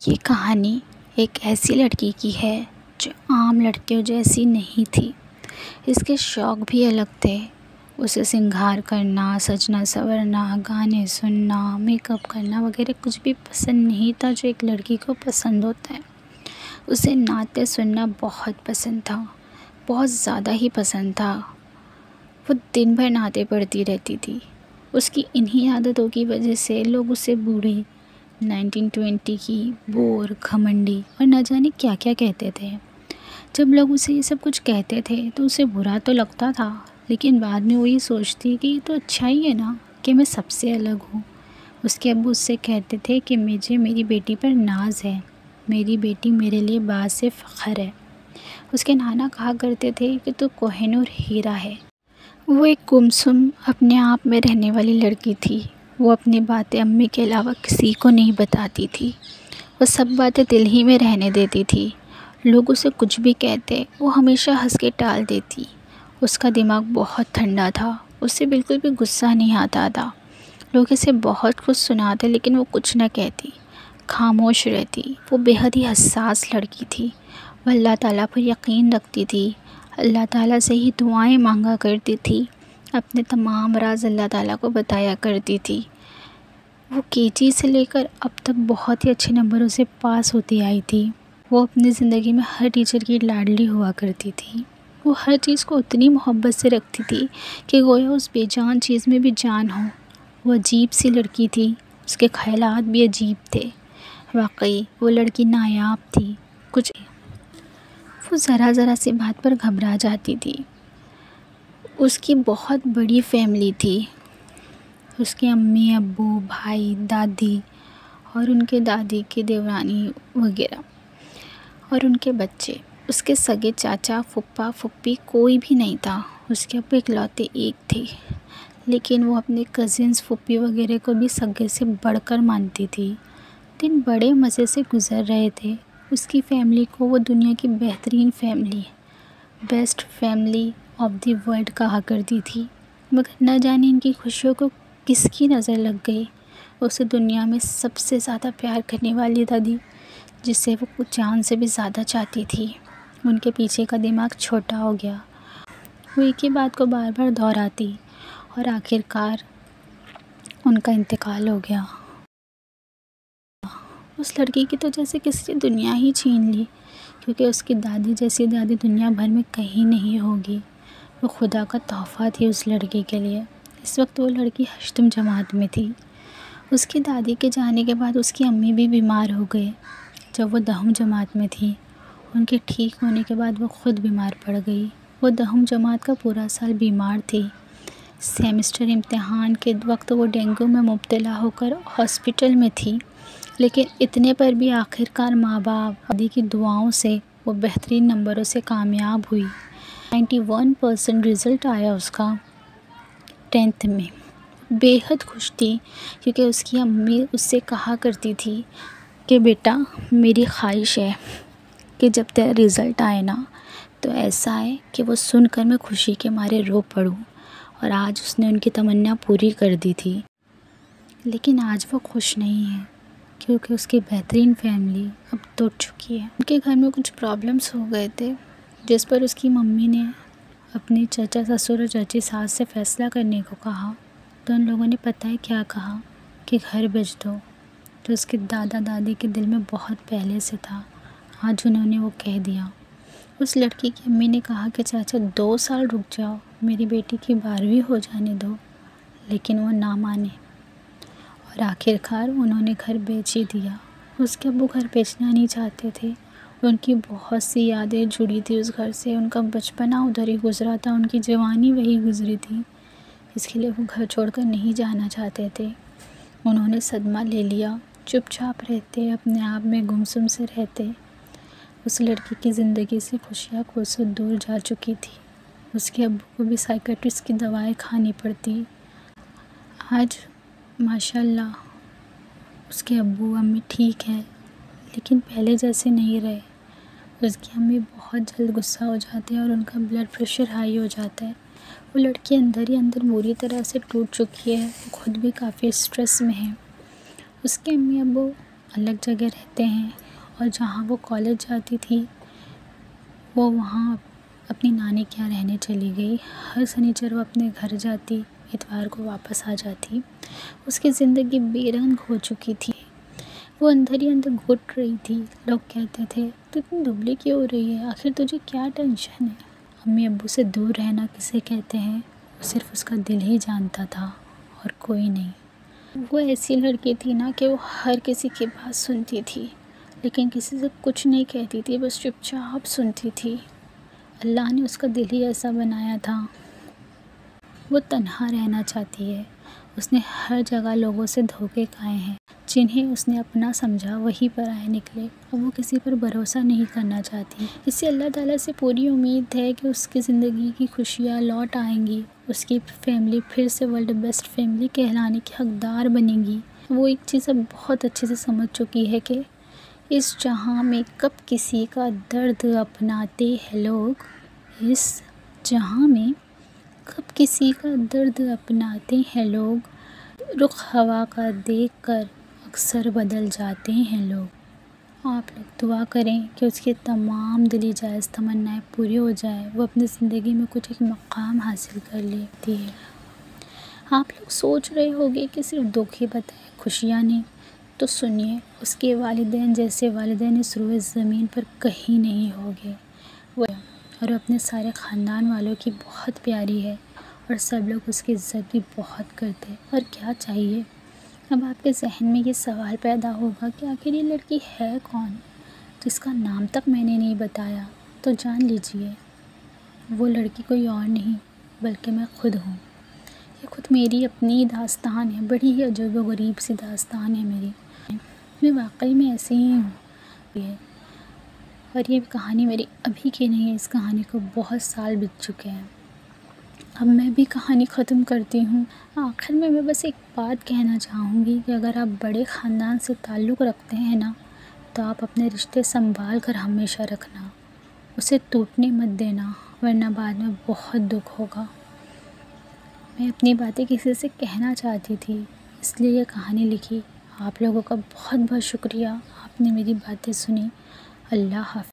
ये कहानी एक ऐसी लड़की की है जो आम लड़कियों जैसी नहीं थी। इसके शौक़ भी अलग थे। उसे श्रृंगार करना, सजना संवरना, गाने सुनना, मेकअप करना वगैरह कुछ भी पसंद नहीं था जो एक लड़की को पसंद होता है। उसे नाते सुनना बहुत पसंद था, बहुत ज़्यादा ही पसंद था। वो दिन भर नाते पढ़ती रहती थी। उसकी इन्हीं आदतों की वजह से लोग उसे बूढ़ी, 1920 की, बोर, घमंडी और न जाने क्या क्या कहते थे। जब लोग उसे ये सब कुछ कहते थे तो उसे बुरा तो लगता था, लेकिन बाद में वो ये सोचती कि ये तो अच्छा ही है ना कि मैं सबसे अलग हूँ। उसके अब्बू उससे कहते थे कि मुझे मेरी बेटी पर नाज है, मेरी बेटी मेरे लिए बात से फ़ख्र है। उसके नाना कहा करते थे कि तू कोहिनूर हीरा है। वो एक गुमसुम, अपने आप में रहने वाली लड़की थी। वो अपनी बातें अम्मी के अलावा किसी को नहीं बताती थी। वो सब बातें दिल ही में रहने देती थी। लोग उसे कुछ भी कहते, वो हमेशा हंस के टाल देती। उसका दिमाग बहुत ठंडा था, उसे बिल्कुल भी गुस्सा नहीं आता था। लोग इसे बहुत कुछ सुनाते लेकिन वो कुछ न कहती, खामोश रहती। वो बेहद ही हसास लड़की थी। वो अल्लाह ताला पर यकीन रखती थी, अल्लाह ताला से ही दुआएं मांगा करती थी, अपने तमाम राज अल्लाह ताला को बताया करती थी। वो केजी से लेकर अब तक बहुत ही अच्छे नंबरों से पास होती आई थी। वो अपनी ज़िंदगी में हर टीचर की लाडली हुआ करती थी। वो हर चीज़ को उतनी मोहब्बत से रखती थी कि गोया उस बेजान चीज़ में भी जान हो। वो अजीब सी लड़की थी, उसके ख़यालात भी अजीब थे। वाकई वो लड़की नायाब थी। कुछ वो ज़रा सी बात पर घबरा जाती थी। उसकी बहुत बड़ी फैमिली थी। उसके अम्मी, अब्बू, भाई, दादी और उनके दादी की देवरानी वगैरह और उनके बच्चे। उसके सगे चाचा, फूफा, फूफी कोई भी नहीं था। उसके अब्बू इकलौते एक थे, लेकिन वो अपने कज़िन्स, फूफी वगैरह को भी सगे से बढ़कर मानती थी। दिन बड़े मज़े से गुज़र रहे थे। उसकी फ़ैमिली को वो दुनिया की बेहतरीन family, best family of the world कहा करती थी। मगर न जाने इनकी खुशियों को किसकी नज़र लग गई। उसे दुनिया में सबसे ज़्यादा प्यार करने वाली दादी, जिसे वो कुछ जान से भी ज़्यादा चाहती थी, उनके पीछे का दिमाग छोटा हो गया। वो एक ही बात को बार बार दोहराती और आखिरकार उनका इंतकाल हो गया। उस लड़की की तो जैसे किसी ने दुनिया ही छीन ली, क्योंकि उसकी दादी जैसी दादी दुनिया भर में कहीं नहीं होगी। वो खुदा का तोहफ़ा थी उस लड़की के लिए। इस वक्त वो लड़की 8वीं जमात में थी। उसकी दादी के जाने के बाद उसकी अम्मी भी बीमार हो गए। जब वो 10वीं जमात में थी, उनके ठीक होने के बाद वो ख़ुद बीमार पड़ गई। वो 10वीं जमात का पूरा साल बीमार थी। सेमेस्टर इम्तिहान के वक्त वो डेंगू में मुब्तला होकर हॉस्पिटल में थी, लेकिन इतने पर भी आखिरकार माँ बाप दादी की दुआओं से वो बेहतरीन नंबरों से कामयाब हुई। 91% रिज़ल्ट आया उसका 10th में। बेहद खुश थी, क्योंकि उसकी अम्मी उससे कहा करती थी कि बेटा, मेरी ख्वाहिश है कि जब तेरा रिज़ल्ट आए ना, तो ऐसा आए कि वो सुनकर मैं खुशी के मारे रो पड़ूँ। और आज उसने उनकी तमन्ना पूरी कर दी थी। लेकिन आज वो खुश नहीं है, क्योंकि उसकी बेहतरीन फैमिली अब टूट चुकी है। उनके घर में कुछ प्रॉब्लम्स हो गए थे, जिस पर उसकी मम्मी ने अपने चाचा, ससुर और चाची सास से फ़ैसला करने को कहा। तो उन लोगों ने पता है क्या कहा कि घर बेच दो। तो उसके दादा दादी के दिल में बहुत पहले से था, आज उन्होंने वो कह दिया। उस लड़की की अम्मी ने कहा कि चाचा 2 साल रुक जाओ, मेरी बेटी की 12वीं हो जाने दो, लेकिन वो ना माने और आखिरकार उन्होंने घर बेच ही दिया। उसके अब्बू घर बेचना नहीं चाहते थे। उनकी बहुत सी यादें जुड़ी थी उस घर से। उनका बचपना उधर ही गुजरा था, उनकी जवानी वही गुजरी थी, इसके लिए वो घर छोड़कर नहीं जाना चाहते थे। उन्होंने सदमा ले लिया, चुपचाप रहते, अपने आप में गुमसुम से रहते। उस लड़की की ज़िंदगी से खुशियाँ कोसों दूर जा चुकी थी। उसके अब्बू को भी साइकियाट्रिस्ट की दवाएं खानी पड़ती। आज माशाल्लाह उसके अब्बू अम्मी ठीक है, लेकिन पहले जैसे नहीं रहे। उसकी अम्मी बहुत जल्द गुस्सा हो जाती है और उनका ब्लड प्रेशर हाई हो जाता है। वो लड़की अंदर ही अंदर बुरी तरह से टूट चुकी है। वो खुद भी काफ़ी स्ट्रेस में है। उसके अम्मी अब्बू अलग जगह रहते हैं और जहाँ वो कॉलेज जाती थी वो वहाँ अपनी नानी के यहाँ रहने चली गई। हर शनिचर वो अपने घर जाती, इतवार को वापस आ जाती। उसकी ज़िंदगी बेरंग हो चुकी थी। वो अंदर ही अंदर घुट रही थी। लोग कहते थे तू इतनी दुबली क्यों हो रही है, आखिर तुझे क्या टेंशन है। अम्मी अब्बू से दूर रहना किसे कहते हैं वो सिर्फ उसका दिल ही जानता था और कोई नहीं। वो ऐसी लड़की थी ना कि वो हर किसी की बात सुनती थी, लेकिन किसी से कुछ नहीं कहती थी, बस चुपचाप सुनती थी। अल्लाह ने उसका दिल ही ऐसा बनाया था। वो तन्हा रहना चाहती है। उसने हर जगह लोगों से धोखे खाए हैं। जिन्हें उसने अपना समझा वही पराये निकले। अब वो किसी पर भरोसा नहीं करना चाहती। इससे अल्लाह ताला से पूरी उम्मीद है कि उसकी ज़िंदगी की खुशियाँ लौट आएंगी। उसकी फैमिली फिर से वर्ल्ड बेस्ट फैमिली कहलाने की हकदार बनेगी। वो एक चीज़ अब बहुत अच्छे से समझ चुकी है कि इस जहाँ में कब किसी का दर्द अपनाते हैं लोग, इस जहाँ में कब किसी का दर्द अपनाते हैं लोग, रुख हवा का देखकर अक्सर बदल जाते हैं लोग। आप लोग दुआ करें कि उसकी तमाम दिली जायज़ तमन्नाएं पूरी हो जाए, वो अपनी ज़िंदगी में कुछ एक मकाम हासिल कर लेती है। आप लोग सोच रहे होंगे कि सिर्फ दुख ही बताए, खुशियाँ नहीं, तो सुनिए, उसके वालिदैन जैसे वालिदैन इस रूए ज़मीन पर कहीं नहीं होंगे। वो और अपने सारे ख़ानदान वालों की बहुत प्यारी है और सब लोग उसकी इज़्ज़त भी बहुत करते हैं। और क्या चाहिए। अब आपके जहन में ये सवाल पैदा होगा कि आखिर ये लड़की है कौन, जिसका नाम तक मैंने नहीं बताया। तो जान लीजिए, वो लड़की कोई और नहीं बल्कि मैं खुद हूँ। ये खुद मेरी अपनी दास्तान है, बड़ी ही अजब व गरीब सी दास्तान है मेरी। मैं वाकई में ऐसे ही हूँ। और ये कहानी मेरी अभी की नहीं है, इस कहानी को बहुत साल बीत चुके हैं। अब मैं भी कहानी ख़त्म करती हूँ। आखिर में मैं बस एक बात कहना चाहूँगी कि अगर आप बड़े ख़ानदान से ताल्लुक़ रखते हैं ना, तो आप अपने रिश्ते संभाल कर हमेशा रखना, उसे टूटने मत देना, वरना बाद में बहुत दुख होगा। मैं अपनी बातें किसी से कहना चाहती थी, इसलिए ये कहानी लिखी। आप लोगों का बहुत बहुत शुक्रिया, आपने मेरी बातें सुनी। अल्लाह हाफ़िज़।